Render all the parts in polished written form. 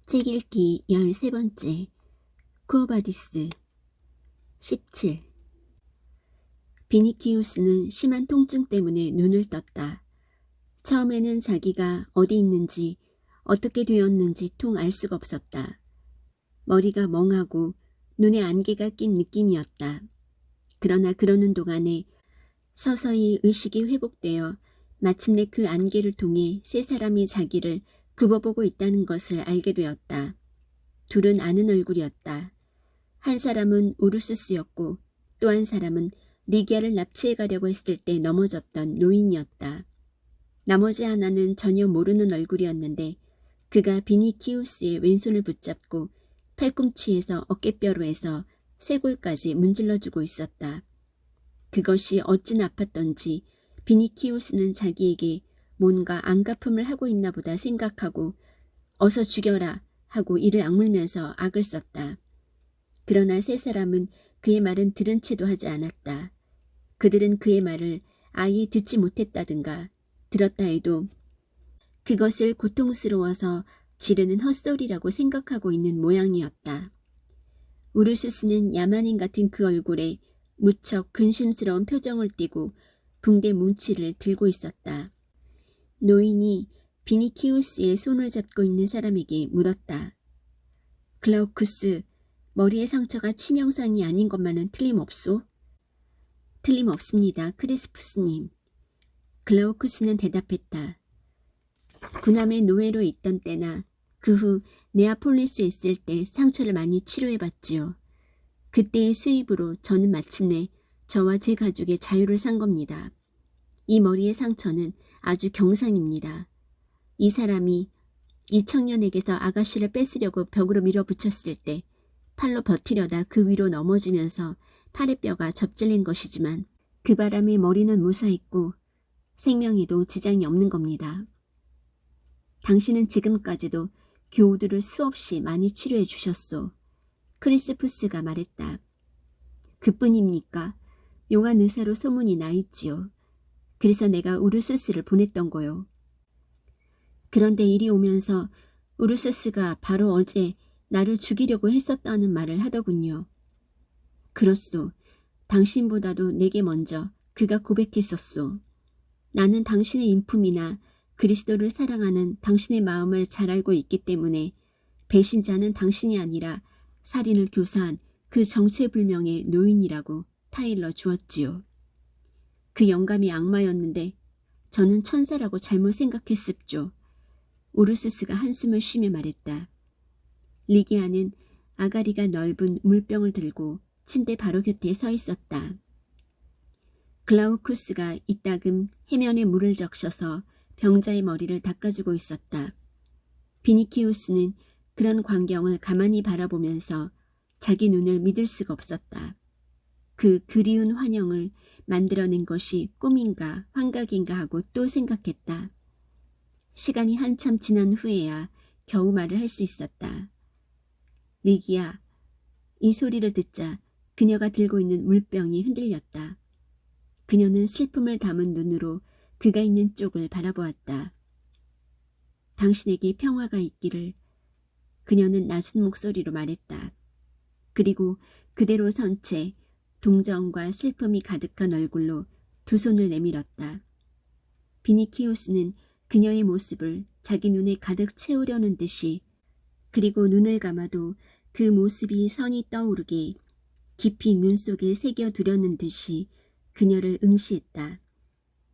책 읽기 13번째. 쿠오바디스. 17. 비니키우스는 심한 통증 때문에 눈을 떴다. 처음에는 자기가 어디 있는지 어떻게 되었는지 통 알 수가 없었다. 머리가 멍하고 눈에 안개가 낀 느낌이었다. 그러나 그러는 동안에 서서히 의식이 회복되어 마침내 그 안개를 통해 세 사람이 자기를 굽어보고 있다는 것을 알게 되었다. 둘은 아는 얼굴이었다. 한 사람은 우르스스였고 또 한 사람은 리기아를 납치해 가려고 했을 때 넘어졌던 노인이었다. 나머지 하나는 전혀 모르는 얼굴이었는데 그가 비니키우스의 왼손을 붙잡고 팔꿈치에서 어깨뼈로 해서 쇄골까지 문질러주고 있었다. 그것이 어찌나 아팠던지 비니키우스는 자기에게 뭔가 안갚음을 하고 있나 보다 생각하고 어서 죽여라 하고 이를 악물면서 악을 썼다. 그러나 세 사람은 그의 말은 들은 채도 하지 않았다. 그들은 그의 말을 아예 듣지 못했다든가 들었다 해도 그것을 고통스러워서 지르는 헛소리라고 생각하고 있는 모양이었다. 우르슈스는 야만인 같은 그 얼굴에 무척 근심스러운 표정을 띠고 붕대 뭉치를 들고 있었다. 노인이 비니키우스의 손을 잡고 있는 사람에게 물었다. 글라우쿠스, 머리의 상처가 치명상이 아닌 것만은 틀림없소? 틀림없습니다, 크리스푸스님. 글라우쿠스는 대답했다. 군함의 노예로 있던 때나 그 후 네아폴리스에 있을 때 상처를 많이 치료해봤지요. 그때의 수입으로 저는 마침내 저와 제 가족의 자유를 산 겁니다. 이 머리의 상처는 아주 경상입니다. 이 사람이 이 청년에게서 아가씨를 뺏으려고 벽으로 밀어붙였을 때 팔로 버티려다 그 위로 넘어지면서 팔의 뼈가 접질린 것이지만 그 바람에 머리는 무사했고 생명에도 지장이 없는 겁니다. 당신은 지금까지도 교우들을 수없이 많이 치료해 주셨소. 크리스푸스가 말했다. 그뿐입니까? 용한 의사로 소문이 나 있지요. 그래서 내가 우르스스를 보냈던 거요. 그런데 이리 오면서 우르스스가 바로 어제 나를 죽이려고 했었다는 말을 하더군요. 그렇소. 당신보다도 내게 먼저 그가 고백했었소. 나는 당신의 인품이나 그리스도를 사랑하는 당신의 마음을 잘 알고 있기 때문에 배신자는 당신이 아니라 살인을 교사한 그 정체불명의 노인이라고 타일러 주었지요. 그 영감이 악마였는데 저는 천사라고 잘못 생각했습죠. 우르스스가 한숨을 쉬며 말했다. 리기아는 아가리가 넓은 물병을 들고 침대 바로 곁에 서 있었다. 글라우쿠스가 이따금 해면에 물을 적셔서 병자의 머리를 닦아주고 있었다. 비니키우스는 그런 광경을 가만히 바라보면서 자기 눈을 믿을 수가 없었다. 그 그리운 환영을 만들어낸 것이 꿈인가 환각인가 하고 또 생각했다. 시간이 한참 지난 후에야 겨우 말을 할 수 있었다. 리기야, 이 소리를 듣자 그녀가 들고 있는 물병이 흔들렸다. 그녀는 슬픔을 담은 눈으로 그가 있는 쪽을 바라보았다. 당신에게 평화가 있기를. 그녀는 낮은 목소리로 말했다. 그리고 그대로 선 채 동정과 슬픔이 가득한 얼굴로 두 손을 내밀었다. 비니키우스는 그녀의 모습을 자기 눈에 가득 채우려는 듯이 그리고 눈을 감아도 그 모습이 선이 떠오르게 깊이 눈 속에 새겨두려는 듯이 그녀를 응시했다.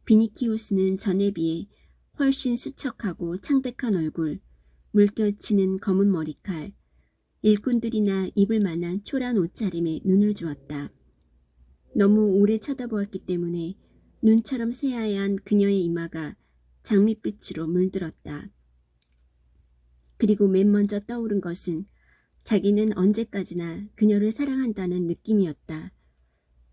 비니키우스는 전에 비해 훨씬 수척하고 창백한 얼굴, 물결치는 검은 머리칼, 일꾼들이나 입을 만한 초라한 옷차림에 눈을 주었다. 너무 오래 쳐다보았기 때문에 눈처럼 새하얀 그녀의 이마가 장밋빛으로 물들었다. 그리고 맨 먼저 떠오른 것은 자기는 언제까지나 그녀를 사랑한다는 느낌이었다.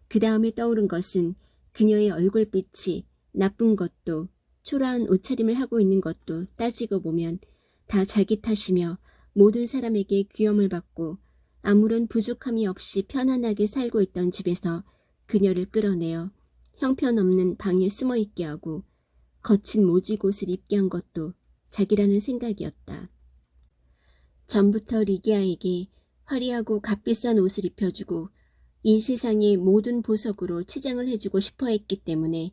그 다음에 떠오른 것은 그녀의 얼굴빛이 나쁜 것도 초라한 옷차림을 하고 있는 것도 따지고 보면 다 자기 탓이며 모든 사람에게 귀염을 받고 아무런 부족함이 없이 편안하게 살고 있던 집에서 그녀를 끌어내어 형편없는 방에 숨어있게 하고 거친 모직옷을 입게 한 것도 자기라는 생각이었다. 전부터 리기아에게 화려하고 값비싼 옷을 입혀주고 이 세상의 모든 보석으로 치장을 해주고 싶어 했기 때문에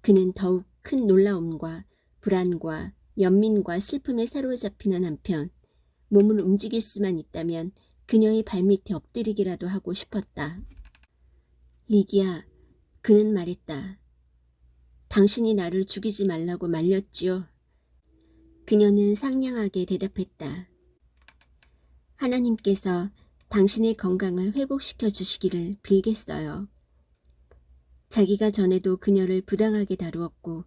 그는 더욱 큰 놀라움과 불안과 연민과 슬픔에 사로잡히는 한편 몸을 움직일 수만 있다면 그녀의 발밑에 엎드리기라도 하고 싶었다. 리기아, 그는 말했다. 당신이 나를 죽이지 말라고 말렸지요. 그녀는 상냥하게 대답했다. 하나님께서 당신의 건강을 회복시켜 주시기를 빌겠어요. 자기가 전에도 그녀를 부당하게 다루었고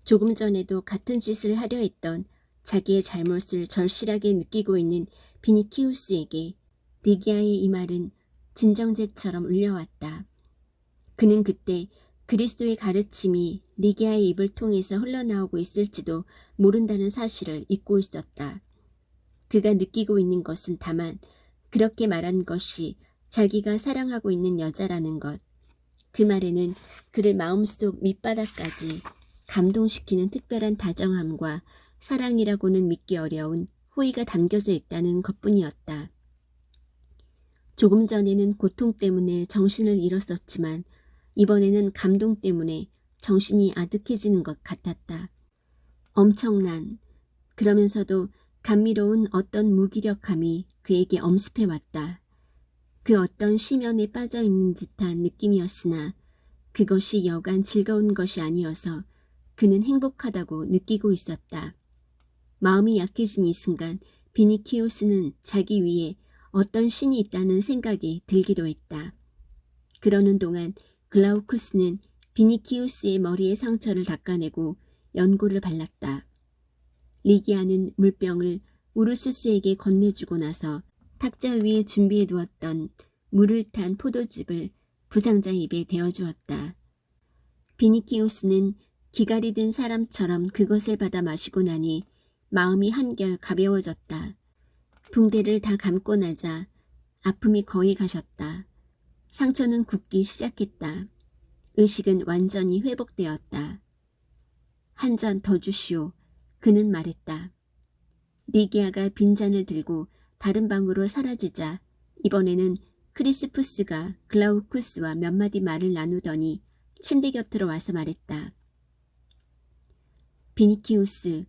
조금 전에도 같은 짓을 하려 했던 자기의 잘못을 절실하게 느끼고 있는 비니키우스에게 리기아의 이 말은 진정제처럼 울려왔다. 그는 그때 그리스도의 가르침이 리기아의 입을 통해서 흘러나오고 있을지도 모른다는 사실을 잊고 있었다. 그가 느끼고 있는 것은 다만 그렇게 말한 것이 자기가 사랑하고 있는 여자라는 것. 그 말에는 그를 마음속 밑바닥까지 감동시키는 특별한 다정함과 사랑이라고는 믿기 어려운 호의가 담겨져 있다는 것뿐이었다. 조금 전에는 고통 때문에 정신을 잃었었지만 이번에는 감동 때문에 정신이 아득해지는 것 같았다. 엄청난, 그러면서도 감미로운 어떤 무기력함이 그에게 엄습해왔다. 그 어떤 심연에 빠져있는 듯한 느낌이었으나 그것이 여간 즐거운 것이 아니어서 그는 행복하다고 느끼고 있었다. 마음이 약해진 이 순간 비니키우스는 자기 위에 어떤 신이 있다는 생각이 들기도 했다. 그러는 동안 글라우쿠스는 비니키우스의 머리에 상처를 닦아내고 연고를 발랐다. 리기아는 물병을 우르수스에게 건네주고 나서 탁자 위에 준비해 두었던 물을 탄 포도즙을 부상자 입에 대어주었다. 비니키우스는 기갈이 든 사람처럼 그것을 받아 마시고 나니 마음이 한결 가벼워졌다. 붕대를 다 감고 나자 아픔이 거의 가셨다. 상처는 굽기 시작했다. 의식은 완전히 회복되었다. 한 잔 더 주시오. 그는 말했다. 리기아가 빈잔을 들고 다른 방으로 사라지자 이번에는 크리스푸스가 글라우쿠스와 몇 마디 말을 나누더니 침대 곁으로 와서 말했다. 비니키우스,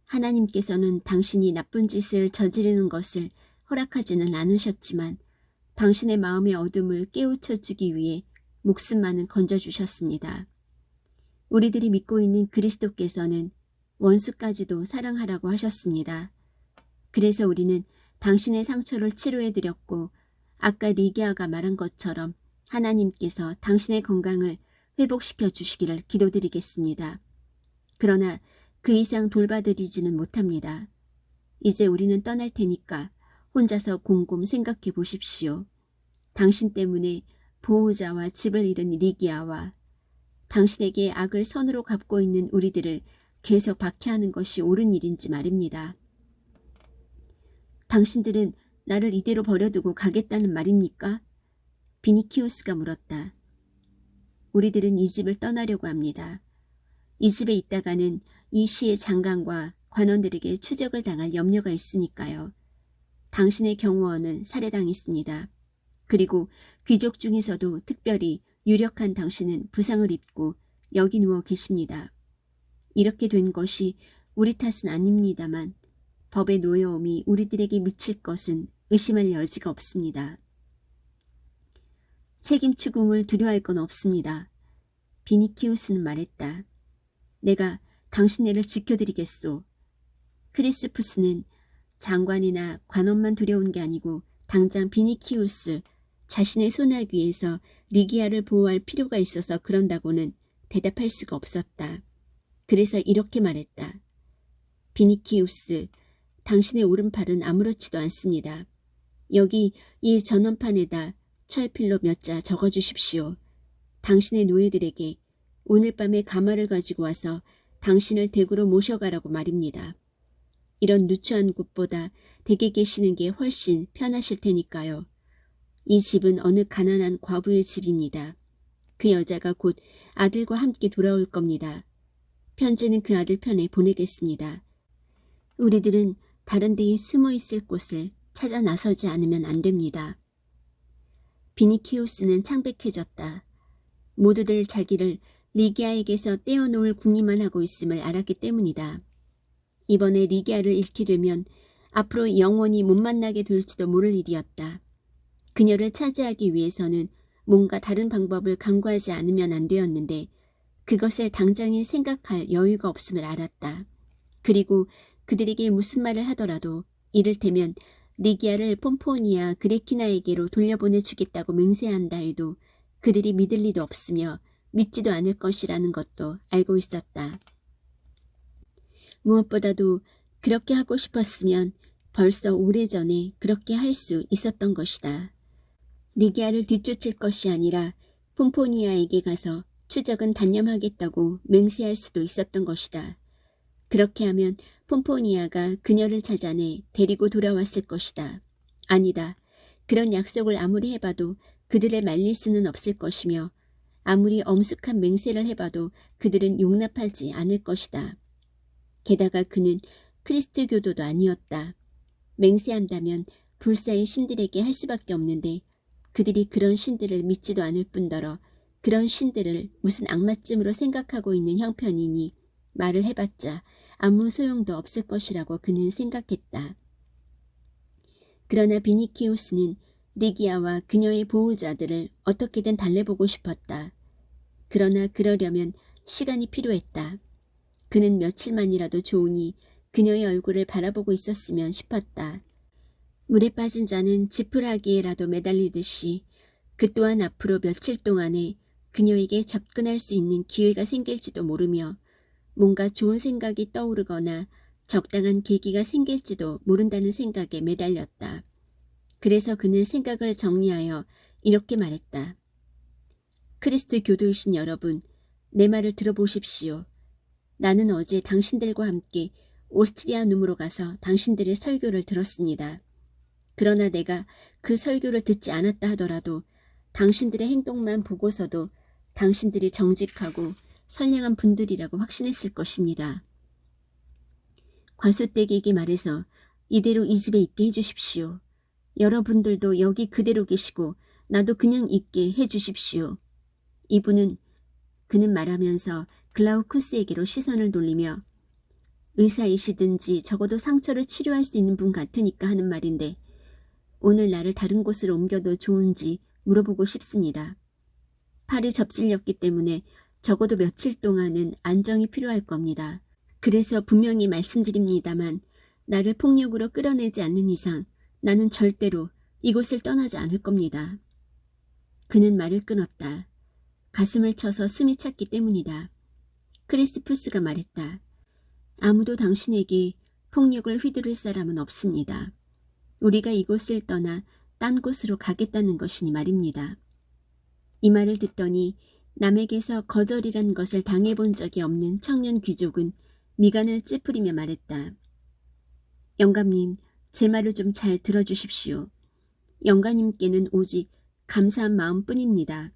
하나님께서는 당신이 나쁜 짓을 저지르는 것을 허락하지는 않으셨지만 당신의 마음의 어둠을 깨우쳐주기 위해 목숨만은 건져주셨습니다. 우리들이 믿고 있는 그리스도께서는 원수까지도 사랑하라고 하셨습니다. 그래서 우리는 당신의 상처를 치료해드렸고 아까 리기아가 말한 것처럼 하나님께서 당신의 건강을 회복시켜 주시기를 기도드리겠습니다. 그러나 그 이상 돌봐드리지는 못합니다. 이제 우리는 떠날 테니까 혼자서 곰곰 생각해 보십시오. 당신 때문에 보호자와 집을 잃은 리기아와 당신에게 악을 선으로 갚고 있는 우리들을 계속 박해하는 것이 옳은 일인지 말입니다. 당신들은 나를 이대로 버려두고 가겠다는 말입니까? 비니키우스가 물었다. 우리들은 이 집을 떠나려고 합니다. 이 집에 있다가는 이 시의 장관과 관원들에게 추적을 당할 염려가 있으니까요. 당신의 경호원은 살해당했습니다. 그리고 귀족 중에서도 특별히 유력한 당신은 부상을 입고 여기 누워 계십니다. 이렇게 된 것이 우리 탓은 아닙니다만 법의 노여움이 우리들에게 미칠 것은 의심할 여지가 없습니다. 책임 추궁을 두려워할 건 없습니다. 비니키우스는 말했다. 내가 당신네를 지켜드리겠소. 크리스푸스는 장관이나 관원만 두려운 게 아니고 당장 비니키우스 자신의 소나귀에서 리기아를 보호할 필요가 있어서 그런다고는 대답할 수가 없었다. 그래서 이렇게 말했다. 비니키우스, 당신의 오른팔은 아무렇지도 않습니다. 여기 이 전원판에다 철필로 몇 자 적어주십시오. 당신의 노예들에게 오늘 밤에 가마를 가지고 와서 당신을 댁으로 모셔가라고 말입니다. 이런 누추한 곳보다 댁에 계시는 게 훨씬 편하실 테니까요. 이 집은 어느 가난한 과부의 집입니다. 그 여자가 곧 아들과 함께 돌아올 겁니다. 편지는 그 아들 편에 보내겠습니다. 우리들은 다른 데에 숨어 있을 곳을 찾아 나서지 않으면 안 됩니다. 비니키우스는 창백해졌다. 모두들 자기를 리기아에게서 떼어놓을 궁리만 하고 있음을 알았기 때문이다. 이번에 리기아를 잃게 되면 앞으로 영원히 못 만나게 될지도 모를 일이었다. 그녀를 차지하기 위해서는 뭔가 다른 방법을 강구하지 않으면 안 되었는데 그것을 당장에 생각할 여유가 없음을 알았다. 그리고 그들에게 무슨 말을 하더라도 이를테면 리기아를 폼포니아 그레키나에게로 돌려보내주겠다고 맹세한다 해도 그들이 믿을 리도 없으며 믿지도 않을 것이라는 것도 알고 있었다. 무엇보다도 그렇게 하고 싶었으면 벌써 오래전에 그렇게 할 수 있었던 것이다. 리기아를 뒤쫓을 것이 아니라 폼포니아에게 가서 추적은 단념하겠다고 맹세할 수도 있었던 것이다. 그렇게 하면 폼포니아가 그녀를 찾아내 데리고 돌아왔을 것이다. 아니다. 그런 약속을 아무리 해봐도 그들을 말릴 수는 없을 것이며 아무리 엄숙한 맹세를 해봐도 그들은 용납하지 않을 것이다. 게다가 그는 크리스트교도도 아니었다. 맹세한다면 불사의 신들에게 할 수밖에 없는데 그들이 그런 신들을 믿지도 않을 뿐더러 그런 신들을 무슨 악마쯤으로 생각하고 있는 형편이니 말을 해봤자 아무 소용도 없을 것이라고 그는 생각했다. 그러나 비니키우스는 리기아와 그녀의 보호자들을 어떻게든 달래보고 싶었다. 그러나 그러려면 시간이 필요했다. 그는 며칠만이라도 좋으니 그녀의 얼굴을 바라보고 있었으면 싶었다. 물에 빠진 자는 지푸라기에라도 매달리듯이 그 또한 앞으로 며칠 동안에 그녀에게 접근할 수 있는 기회가 생길지도 모르며 뭔가 좋은 생각이 떠오르거나 적당한 계기가 생길지도 모른다는 생각에 매달렸다. 그래서 그는 생각을 정리하여 이렇게 말했다. 크리스트 교도이신 여러분, 내 말을 들어보십시오. 나는 어제 당신들과 함께 오스트리아눔으로 가서 당신들의 설교를 들었습니다. 그러나 내가 그 설교를 듣지 않았다 하더라도 당신들의 행동만 보고서도 당신들이 정직하고 선량한 분들이라고 확신했을 것입니다. 과수댁에게 말해서 이대로 이 집에 있게 해주십시오. 여러분들도 여기 그대로 계시고 나도 그냥 있게 해주십시오. 그는 말하면서 글라우쿠스에게로 시선을 돌리며 의사이시든지 적어도 상처를 치료할 수 있는 분 같으니까 하는 말인데 오늘 나를 다른 곳으로 옮겨도 좋은지 물어보고 싶습니다. 팔이 접질렸기 때문에 적어도 며칠 동안은 안정이 필요할 겁니다. 그래서 분명히 말씀드립니다만 나를 폭력으로 끌어내지 않는 이상 나는 절대로 이곳을 떠나지 않을 겁니다. 그는 말을 끊었다. 가슴을 쳐서 숨이 찼기 때문이다. 크리스푸스가 말했다. 아무도 당신에게 폭력을 휘두를 사람은 없습니다. 우리가 이곳을 떠나 딴 곳으로 가겠다는 것이니 말입니다. 이 말을 듣더니 남에게서 거절이란 것을 당해본 적이 없는 청년 귀족은 미간을 찌푸리며 말했다. 영감님, 제 말을 좀 잘 들어주십시오. 영감님께는 오직 감사한 마음뿐입니다.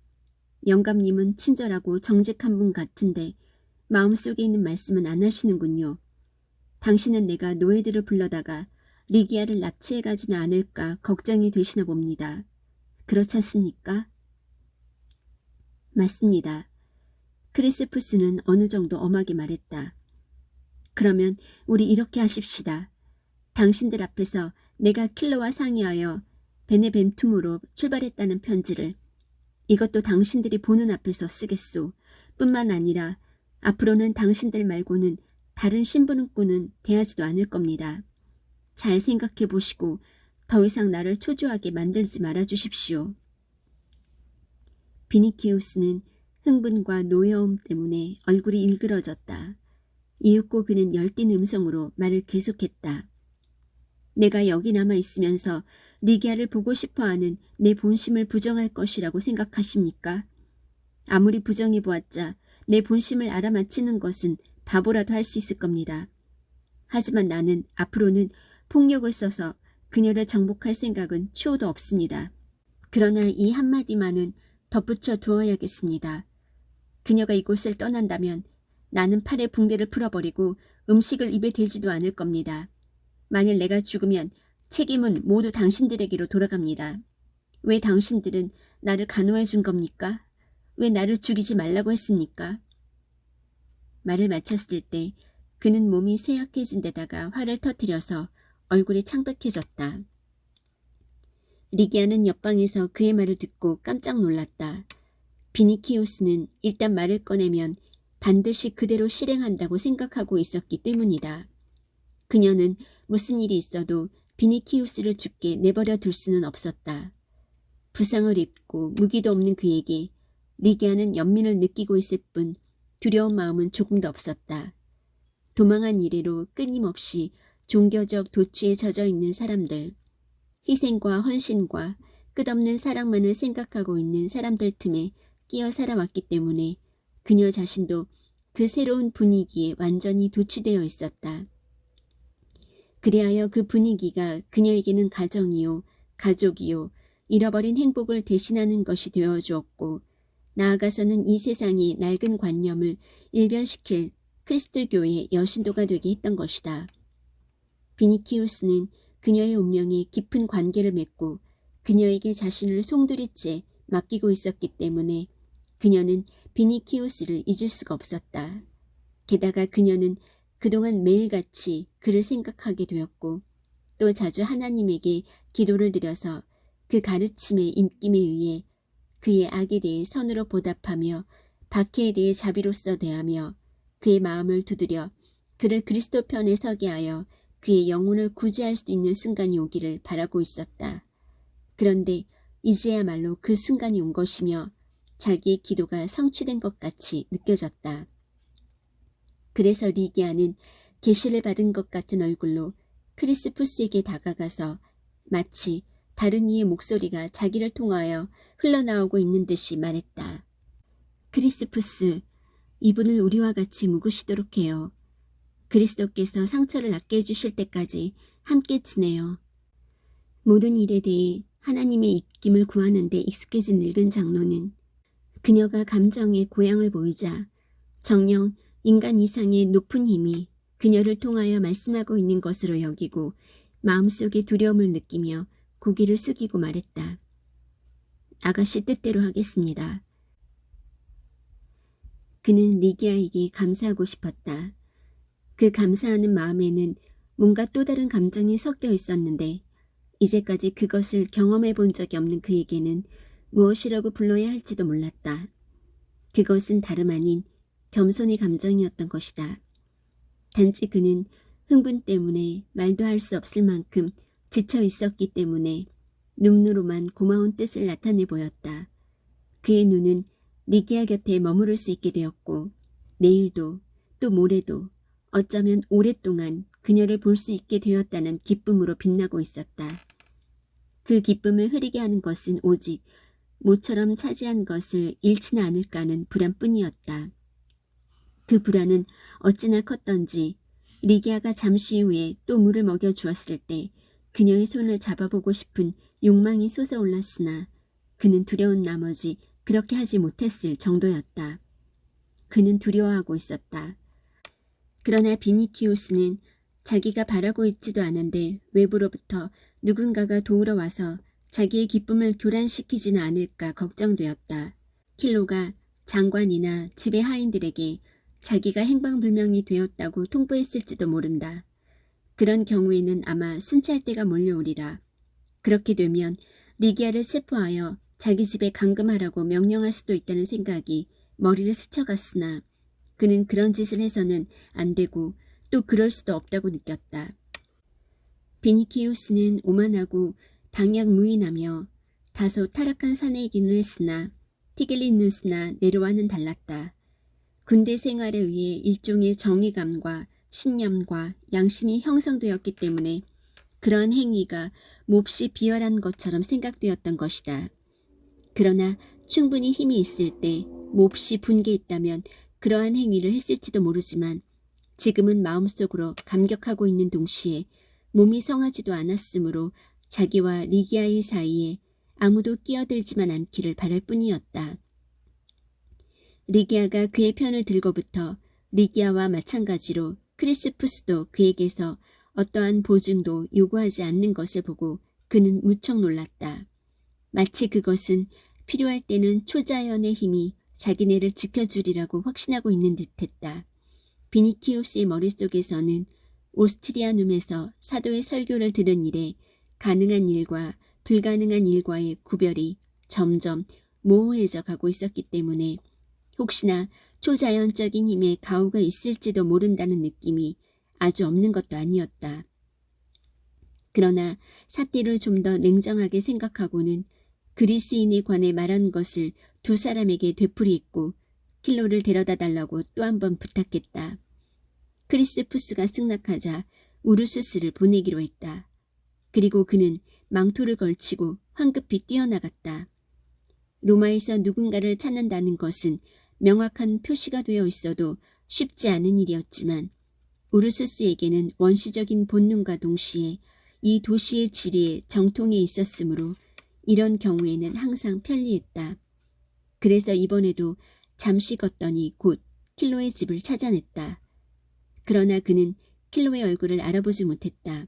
영감님은 친절하고 정직한 분 같은데 마음속에 있는 말씀은 안 하시는군요. 당신은 내가 노예들을 불러다가 리기아를 납치해가지는 않을까 걱정이 되시나 봅니다. 그렇지 않습니까? 맞습니다. 크리스푸스는 어느 정도 엄하게 말했다. 그러면 우리 이렇게 하십시다. 당신들 앞에서 내가 킬러와 상의하여 베네벤툼으로 출발했다는 편지를 이것도 당신들이 보는 앞에서 쓰겠소. 뿐만 아니라 앞으로는 당신들 말고는 다른 신분꾼은 대하지도 않을 겁니다. 잘 생각해 보시고 더 이상 나를 초조하게 만들지 말아 주십시오. 비니키우스는 흥분과 노여움 때문에 얼굴이 일그러졌다. 이윽고 그는 열띤 음성으로 말을 계속했다. 내가 여기 남아 있으면서 리기아를 보고 싶어하는 내 본심을 부정할 것이라고 생각하십니까? 아무리 부정해 보았자 내 본심을 알아맞히는 것은 바보라도 할 수 있을 겁니다. 하지만 나는 앞으로는 폭력을 써서 그녀를 정복할 생각은 추호도 없습니다. 그러나 이 한마디만은 덧붙여 두어야겠습니다. 그녀가 이곳을 떠난다면 나는 팔에 붕대를 풀어버리고 음식을 입에 대지도 않을 겁니다. 만일 내가 죽으면 책임은 모두 당신들에게로 돌아갑니다. 왜 당신들은 나를 간호해 준 겁니까? 왜 나를 죽이지 말라고 했습니까? 말을 마쳤을 때 그는 몸이 쇠약해진 데다가 화를 터뜨려서 얼굴이 창백해졌다. 리기아는 옆방에서 그의 말을 듣고 깜짝 놀랐다. 비니키우스는 일단 말을 꺼내면 반드시 그대로 실행한다고 생각하고 있었기 때문이다. 그녀는 무슨 일이 있어도 비니키우스를 죽게 내버려 둘 수는 없었다. 부상을 입고 무기도 없는 그에게 리기아는 연민을 느끼고 있을 뿐 두려운 마음은 조금도 없었다. 도망한 이래로 끊임없이 종교적 도취에 젖어 있는 사람들, 희생과 헌신과 끝없는 사랑만을 생각하고 있는 사람들 틈에 끼어 살아왔기 때문에 그녀 자신도 그 새로운 분위기에 완전히 도취되어 있었다. 그리하여 그 분위기가 그녀에게는 가정이요, 가족이요, 잃어버린 행복을 대신하는 것이 되어주었고 나아가서는 이 세상의 낡은 관념을 일변시킬 크리스트교의 여신도가 되게 했던 것이다. 비니키우스는 그녀의 운명에 깊은 관계를 맺고 그녀에게 자신을 송두리째 맡기고 있었기 때문에 그녀는 비니키우스를 잊을 수가 없었다. 게다가 그녀는 그동안 매일같이 그를 생각하게 되었고 또 자주 하나님에게 기도를 드려서 그 가르침의 입김에 의해 그의 악에 대해 선으로 보답하며 박해에 대해 자비로써 대하며 그의 마음을 두드려 그를 그리스도 편에 서게 하여 그의 영혼을 구제할 수 있는 순간이 오기를 바라고 있었다. 그런데 이제야말로 그 순간이 온 것이며 자기의 기도가 성취된 것 같이 느껴졌다. 그래서 리기아는 계시를 받은 것 같은 얼굴로 크리스푸스에게 다가가서 마치 다른 이의 목소리가 자기를 통하여 흘러나오고 있는 듯이 말했다. 크리스푸스, 이분을 우리와 같이 묵으시도록 해요. 그리스도께서 상처를 낫게 해주실 때까지 함께 지내요. 모든 일에 대해 하나님의 입김을 구하는 데 익숙해진 늙은 장로는 그녀가 감정의 고향을 보이자 정녕 인간 이상의 높은 힘이 그녀를 통하여 말씀하고 있는 것으로 여기고 마음속에 두려움을 느끼며 고개를 숙이고 말했다. 아가씨 뜻대로 하겠습니다. 그는 리기아에게 감사하고 싶었다. 그 감사하는 마음에는 뭔가 또 다른 감정이 섞여 있었는데 이제까지 그것을 경험해 본 적이 없는 그에게는 무엇이라고 불러야 할지도 몰랐다. 그것은 다름 아닌 겸손의 감정이었던 것이다. 단지 그는 흥분 때문에 말도 할 수 없을 만큼 지쳐 있었기 때문에 눈으로만 고마운 뜻을 나타내 보였다. 그의 눈은 리기아 곁에 머무를 수 있게 되었고 내일도 또 모레도 어쩌면 오랫동안 그녀를 볼 수 있게 되었다는 기쁨으로 빛나고 있었다. 그 기쁨을 흐리게 하는 것은 오직 모처럼 차지한 것을 잃지는 않을까 하는 불안뿐이었다. 그 불안은 어찌나 컸던지 리기아가 잠시 후에 또 물을 먹여주었을 때 그녀의 손을 잡아보고 싶은 욕망이 솟아올랐으나 그는 두려운 나머지 그렇게 하지 못했을 정도였다. 그는 두려워하고 있었다. 그러나 비니키우스는 자기가 바라고 있지도 않은데 외부로부터 누군가가 도우러 와서 자기의 기쁨을 교란시키지는 않을까 걱정되었다. 킬로가 장관이나 집의 하인들에게 자기가 행방불명이 되었다고 통보했을지도 모른다. 그런 경우에는 아마 순찰대가 몰려오리라. 그렇게 되면 리기아를 체포하여 자기 집에 감금하라고 명령할 수도 있다는 생각이 머리를 스쳐갔으나 그는 그런 짓을 해서는 안 되고 또 그럴 수도 없다고 느꼈다. 비니키우스는 오만하고 방향무인하며 다소 타락한 사내이기는 했으나 티글리누스나 네로와는 달랐다. 군대 생활에 의해 일종의 정의감과 신념과 양심이 형성되었기 때문에 그런 행위가 몹시 비열한 것처럼 생각되었던 것이다. 그러나 충분히 힘이 있을 때 몹시 분개했다면 그러한 행위를 했을지도 모르지만 지금은 마음속으로 감격하고 있는 동시에 몸이 성하지도 않았으므로 자기와 리기아의 사이에 아무도 끼어들지만 않기를 바랄 뿐이었다. 리기아가 그의 편을 들고부터 리기아와 마찬가지로 크리스푸스도 그에게서 어떠한 보증도 요구하지 않는 것을 보고 그는 무척 놀랐다. 마치 그것은 필요할 때는 초자연의 힘이 자기네를 지켜주리라고 확신하고 있는 듯했다. 비니키우스의 머릿속에서는 오스트리아눔에서 사도의 설교를 들은 이래 가능한 일과 불가능한 일과의 구별이 점점 모호해져 가고 있었기 때문에 혹시나 초자연적인 힘의 가호가 있을지도 모른다는 느낌이 아주 없는 것도 아니었다. 그러나 사태를 좀 더 냉정하게 생각하고는 그리스인에 관해 말한 것을 두 사람에게 되풀이했고 킬로를 데려다 달라고 또 한 번 부탁했다. 크리스푸스가 승낙하자 우르수스를 보내기로 했다. 그리고 그는 망토를 걸치고 황급히 뛰어나갔다. 로마에서 누군가를 찾는다는 것은 명확한 표시가 되어 있어도 쉽지 않은 일이었지만 우르수스에게는 원시적인 본능과 동시에 이 도시의 지리에 정통해 있었으므로 이런 경우에는 항상 편리했다. 그래서 이번에도 잠시 걷더니 곧 킬로의 집을 찾아냈다. 그러나 그는 킬로의 얼굴을 알아보지 못했다.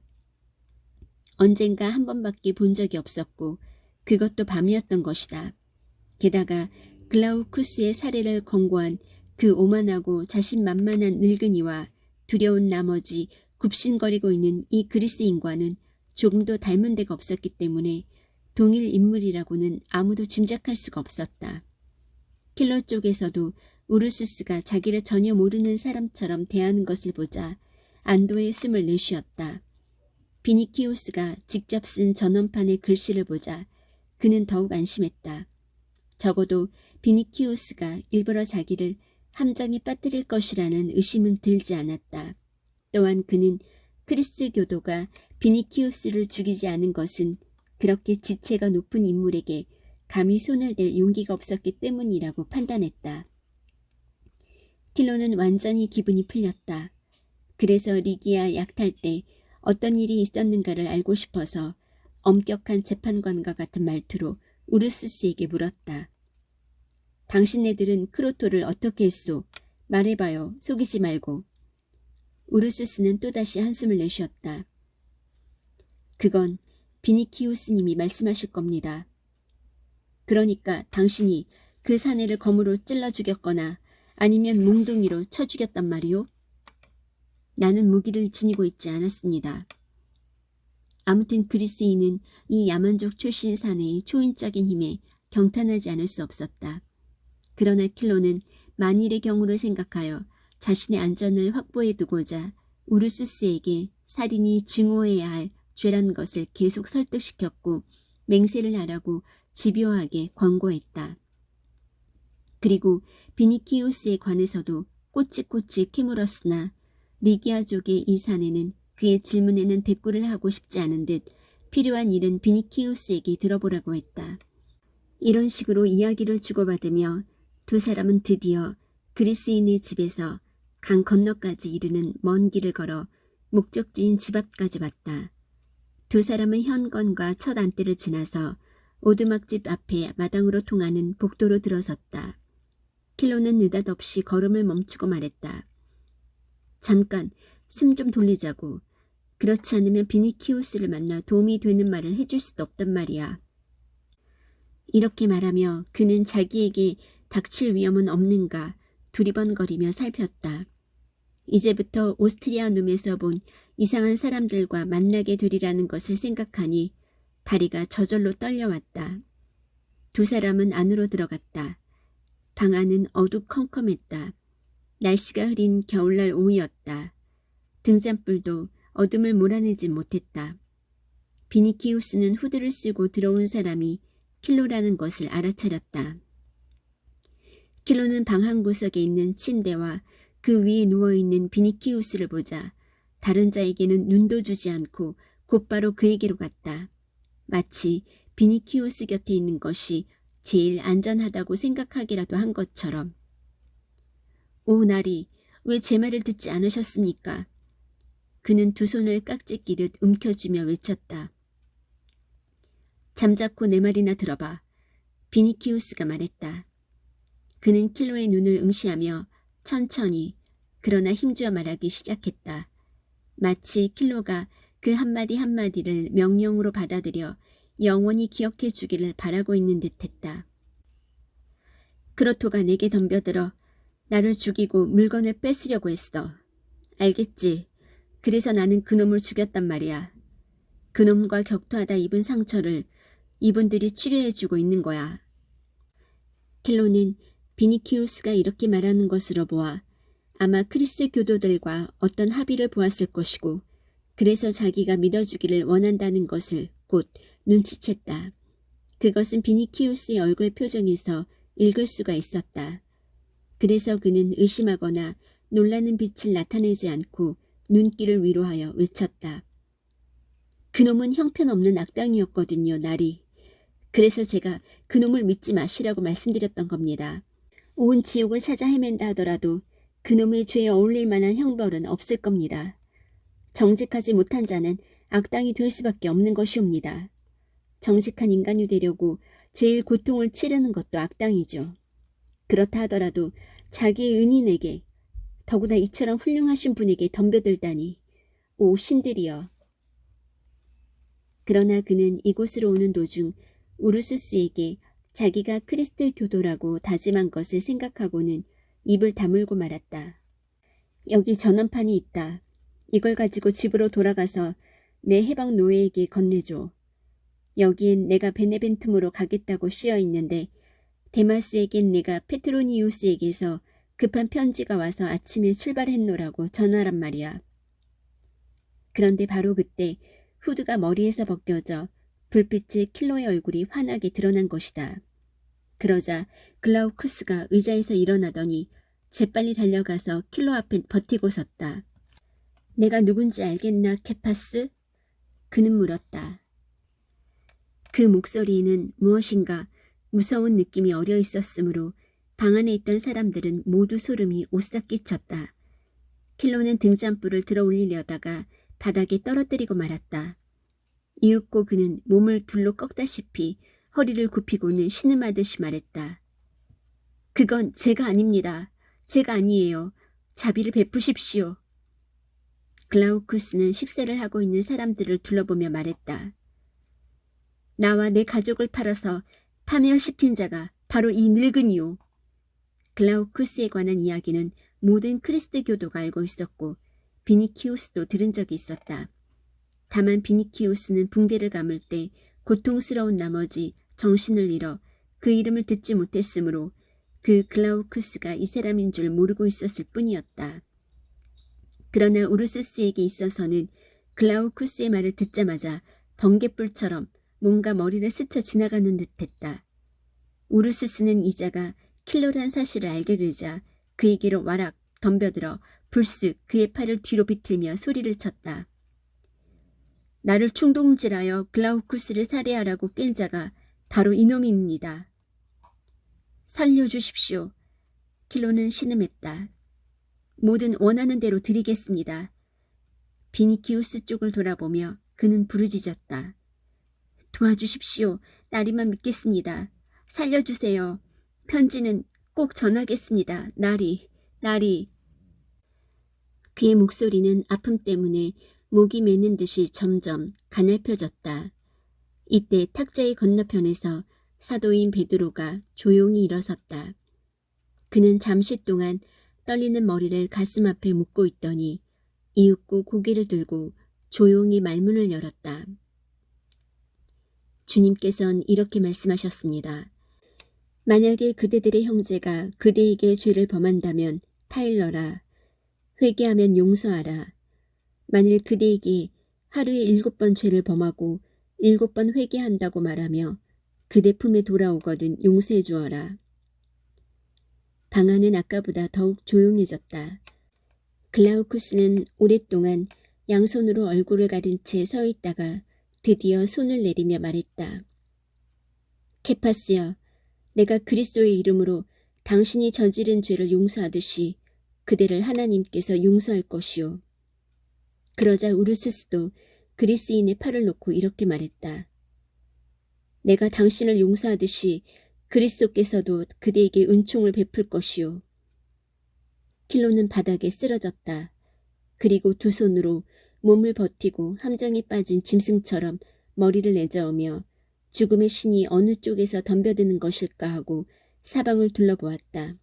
언젠가 한 번밖에 본 적이 없었고 그것도 밤이었던 것이다. 게다가 글라우쿠스의 살해를 권고한 그 오만하고 자신만만한 늙은이와 두려운 나머지 굽신거리고 있는 이 그리스인과는 조금도 닮은 데가 없었기 때문에 동일 인물이라고는 아무도 짐작할 수가 없었다. 킬러 쪽에서도 우르수스가 자기를 전혀 모르는 사람처럼 대하는 것을 보자 안도의 숨을 내쉬었다. 비니키우스가 직접 쓴 전원판의 글씨를 보자 그는 더욱 안심했다. 적어도 비니키우스가 일부러 자기를 함정에 빠뜨릴 것이라는 의심은 들지 않았다. 또한 그는 크리스 교도가 비니키우스를 죽이지 않은 것은 그렇게 지체가 높은 인물에게 감히 손을 댈 용기가 없었기 때문이라고 판단했다. 킬로는 완전히 기분이 풀렸다. 그래서 리기아 약탈 때 어떤 일이 있었는가를 알고 싶어서 엄격한 재판관과 같은 말투로 우르수스에게 물었다. 당신네들은 크로토를 어떻게 했소? 말해봐요. 속이지 말고. 우르수스는 또다시 한숨을 내쉬었다. 그건 비니키우스님이 말씀하실 겁니다. 그러니까 당신이 그 사내를 검으로 찔러 죽였거나 아니면 몽둥이로 쳐 죽였단 말이오? 나는 무기를 지니고 있지 않았습니다. 아무튼 그리스인은 이 야만족 출신 사내의 초인적인 힘에 경탄하지 않을 수 없었다. 그러나 킬로는 만일의 경우를 생각하여 자신의 안전을 확보해 두고자 우르수스에게 살인이 증오해야 할 죄란 것을 계속 설득시켰고 맹세를 하라고 집요하게 권고했다. 그리고 비니키우스에 관해서도 꼬치꼬치 캐물었으나 리기아족의 이 사내는 그의 질문에는 대꾸를 하고 싶지 않은 듯 필요한 일은 비니키우스에게 들어보라고 했다. 이런 식으로 이야기를 주고받으며 두 사람은 드디어 그리스인의 집에서 강 건너까지 이르는 먼 길을 걸어 목적지인 집 앞까지 왔다. 두 사람은 현관과 첫 안뜰을 지나서 오두막집 앞에 마당으로 통하는 복도로 들어섰다. 킬로는 느닷없이 걸음을 멈추고 말했다. 잠깐 숨 좀 돌리자고. 그렇지 않으면 비니키우스를 만나 도움이 되는 말을 해줄 수도 없단 말이야. 이렇게 말하며 그는 자기에게 닥칠 위험은 없는가 두리번거리며 살폈다. 이제부터 오스트리아눔에서 본 이상한 사람들과 만나게 되리라는 것을 생각하니 다리가 저절로 떨려왔다. 두 사람은 안으로 들어갔다. 방 안은 어두컴컴했다. 날씨가 흐린 겨울날 오후였다. 등잔불도 어둠을 몰아내지 못했다. 비니키우스는 후드를 쓰고 들어온 사람이 킬로라는 것을 알아차렸다. 킬로는 방 한 구석에 있는 침대와 그 위에 누워있는 비니키우스를 보자 다른 자에게는 눈도 주지 않고 곧바로 그에게로 갔다. 마치 비니키우스 곁에 있는 것이 제일 안전하다고 생각하기라도 한 것처럼. 오 나리, 왜 제 말을 듣지 않으셨습니까? 그는 두 손을 깍지 끼듯 움켜쥐며 외쳤다. 잠자코 내 말이나 들어봐. 비니키우스가 말했다. 그는 킬로의 눈을 응시하며 천천히 그러나 힘주어 말하기 시작했다. 마치 킬로가 그 한마디 한마디를 명령으로 받아들여 영원히 기억해 주기를 바라고 있는 듯했다. 크로토가 내게 덤벼들어 나를 죽이고 물건을 뺏으려고 했어. 알겠지? 그래서 나는 그놈을 죽였단 말이야. 그놈과 격투하다 입은 상처를 이분들이 치료해주고 있는 거야. 킬로는 비니키우스가 이렇게 말하는 것으로 보아 아마 크리스 교도들과 어떤 합의를 보았을 것이고 그래서 자기가 믿어주기를 원한다는 것을 곧 눈치챘다. 그것은 비니키우스의 얼굴 표정에서 읽을 수가 있었다. 그래서 그는 의심하거나 놀라는 빛을 나타내지 않고 눈길을 위로하여 외쳤다. 그놈은 형편없는 악당이었거든요, 나리. 그래서 제가 그놈을 믿지 마시라고 말씀드렸던 겁니다. 온 지옥을 찾아 헤맨다 하더라도 그놈의 죄에 어울릴 만한 형벌은 없을 겁니다. 정직하지 못한 자는 악당이 될 수밖에 없는 것이옵니다. 정직한 인간이 되려고 제일 고통을 치르는 것도 악당이죠. 그렇다 하더라도 자기의 은인에게, 더구나 이처럼 훌륭하신 분에게 덤벼들다니, 오 신들이여. 그러나 그는 이곳으로 오는 도중 우르스스에게 자기가 크리스트 교도라고 다짐한 것을 생각하고는 입을 다물고 말았다. 여기 전원판이 있다. 이걸 가지고 집으로 돌아가서 내 해방 노예에게 건네줘. 여기엔 내가 베네벤툼으로 가겠다고 씌어 있는데 데마스에겐 내가 페트로니우스에게서 급한 편지가 와서 아침에 출발했노라고 전하란 말이야. 그런데 바로 그때 후드가 머리에서 벗겨져 불빛에 킬로의 얼굴이 환하게 드러난 것이다. 그러자 글라우쿠스가 의자에서 일어나더니 재빨리 달려가서 킬로 앞에 버티고 섰다. 내가 누군지 알겠나, 케파스? 그는 물었다. 그 목소리에는 무엇인가 무서운 느낌이 어려 있었으므로 방 안에 있던 사람들은 모두 소름이 오싹 끼쳤다. 킬로는 등잔불을 들어 올리려다가 바닥에 떨어뜨리고 말았다. 이윽고 그는 몸을 둘로 꺾다시피 허리를 굽히고는 신음하듯이 말했다. 그건 제가 아닙니다. 제가 아니에요. 자비를 베푸십시오. 글라우쿠스는 식사를 하고 있는 사람들을 둘러보며 말했다. 나와 내 가족을 팔아서 파멸시킨 자가 바로 이 늙은이요. 글라우쿠스에 관한 이야기는 모든 크리스트 교도가 알고 있었고 비니키우스도 들은 적이 있었다. 다만 비니키우스는 붕대를 감을 때 고통스러운 나머지 정신을 잃어 그 이름을 듣지 못했으므로 그 글라우쿠스가 이 사람인 줄 모르고 있었을 뿐이었다. 그러나 우르스스에게 있어서는 글라우쿠스의 말을 듣자마자 번갯불처럼 뭔가 머리를 스쳐 지나가는 듯했다. 우르스스는 이자가 킬로란 사실을 알게 되자 그에게로 와락 덤벼들어 불쑥 그의 팔을 뒤로 비틀며 소리를 쳤다. 나를 충동질하여 글라우쿠스를 살해하라고 깬 자가 바로 이놈입니다. 살려주십시오. 킬로는 신음했다. 뭐든 원하는 대로 드리겠습니다. 비니키우스 쪽을 돌아보며 그는 부르짖었다. 도와주십시오. 나리만 믿겠습니다. 살려주세요. 편지는 꼭 전하겠습니다. 나리. 그의 목소리는 아픔 때문에 목이 메는 듯이 점점 가냘펴졌다. 이때 탁자의 건너편에서 사도인 베드로가 조용히 일어섰다. 그는 잠시 동안 떨리는 머리를 가슴 앞에 묶고 있더니 이윽고 고개를 들고 조용히 말문을 열었다. 주님께서는 이렇게 말씀하셨습니다. 만약에 그대들의 형제가 그대에게 죄를 범한다면 타일러라. 회개하면 용서하라. 만일 그대에게 하루에 7번 죄를 범하고 7번 회개한다고 말하며 그대 품에 돌아오거든 용서해 주어라. 방 안은 아까보다 더욱 조용해졌다. 글라우쿠스는 오랫동안 양손으로 얼굴을 가린 채 서 있다가 드디어 손을 내리며 말했다. 케파스여, 내가 그리스도의 이름으로 당신이 저지른 죄를 용서하듯이 그대를 하나님께서 용서할 것이오. 그러자 우르스스도 그리스인의 팔을 놓고 이렇게 말했다. 내가 당신을 용서하듯이 그리스도께서도 그대에게 은총을 베풀 것이오. 킬로는 바닥에 쓰러졌다. 그리고 두 손으로 몸을 버티고 함정에 빠진 짐승처럼 머리를 내저으며 죽음의 신이 어느 쪽에서 덤벼드는 것일까 하고 사방을 둘러보았다.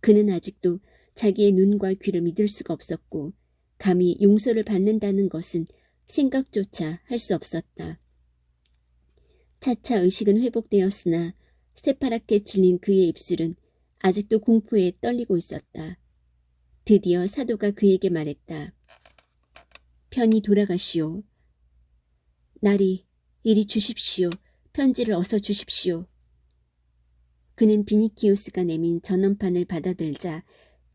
그는 아직도 자기의 눈과 귀를 믿을 수가 없었고 감히 용서를 받는다는 것은 생각조차 할 수 없었다. 차차 의식은 회복되었으나 새파랗게 질린 그의 입술은 아직도 공포에 떨리고 있었다. 드디어 사도가 그에게 말했다. 편히 돌아가시오. 나리, 이리 주십시오. 편지를 어서 주십시오. 그는 비니키우스가 내민 전원판을 받아들자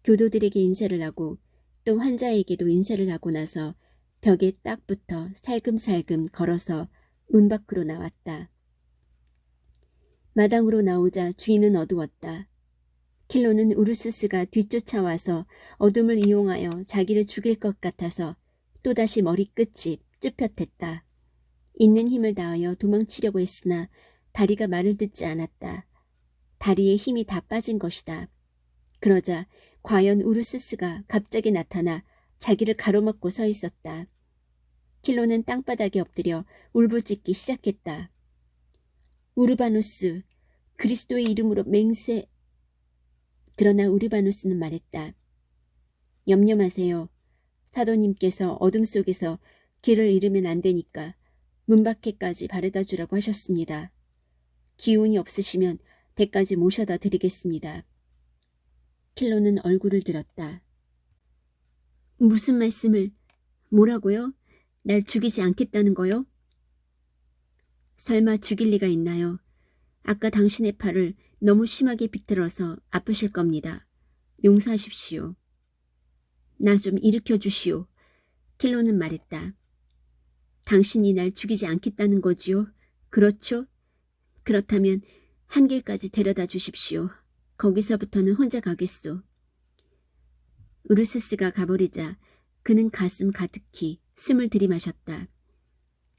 교도들에게 인사를 하고 또 환자에게도 인사를 하고 나서 벽에 딱 붙어 살금살금 걸어서 문 밖으로 나왔다. 마당으로 나오자 주위는 어두웠다. 킬로는 우르수스가 뒤쫓아와서 어둠을 이용하여 자기를 죽일 것 같아서 또다시 머리끝이 쭈뼛했다. 있는 힘을 다하여 도망치려고 했으나 다리가 말을 듣지 않았다. 다리에 힘이 다 빠진 것이다. 그러자 과연 우르수스가 갑자기 나타나 자기를 가로막고 서 있었다. 킬로는 땅바닥에 엎드려 울부짖기 시작했다. 우르바누스, 그리스도의 이름으로 맹세. 그러나 우르바누스는 말했다. 염려 마세요. 사도님께서 어둠 속에서 길을 잃으면 안 되니까 문 밖에까지 바래다 주라고 하셨습니다. 기운이 없으시면 댁까지 모셔다 드리겠습니다. 킬로는 얼굴을 들었다. 무슨 말씀을, 뭐라고요? 날 죽이지 않겠다는 거요? 설마 죽일 리가 있나요? 아까 당신의 팔을 너무 심하게 비틀어서 아프실 겁니다. 용서하십시오. 나 좀 일으켜 주시오. 킬로는 말했다. 당신이 날 죽이지 않겠다는 거지요? 그렇죠? 그렇다면 한길까지 데려다 주십시오. 거기서부터는 혼자 가겠소. 우르스스가 가버리자 그는 가슴 가득히 숨을 들이마셨다.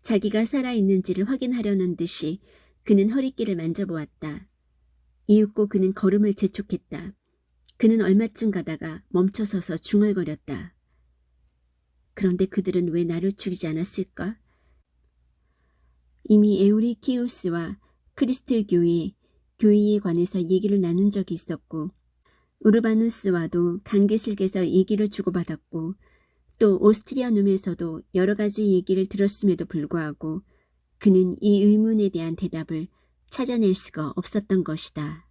자기가 살아있는지를 확인하려는 듯이 그는 허리띠를 만져보았다. 이윽고 그는 걸음을 재촉했다. 그는 얼마쯤 가다가 멈춰서서 중얼거렸다. 그런데 그들은 왜 나를 죽이지 않았을까? 이미 에우리키우스와 크리스트 교회에 관해서 얘기를 나눈 적이 있었고 우르바누스와도 간개슬개서 얘기를 주고받았고 또 오스트리아 눔에서도 여러 가지 얘기를 들었음에도 불구하고 그는 이 의문에 대한 대답을 찾아낼 수가 없었던 것이다.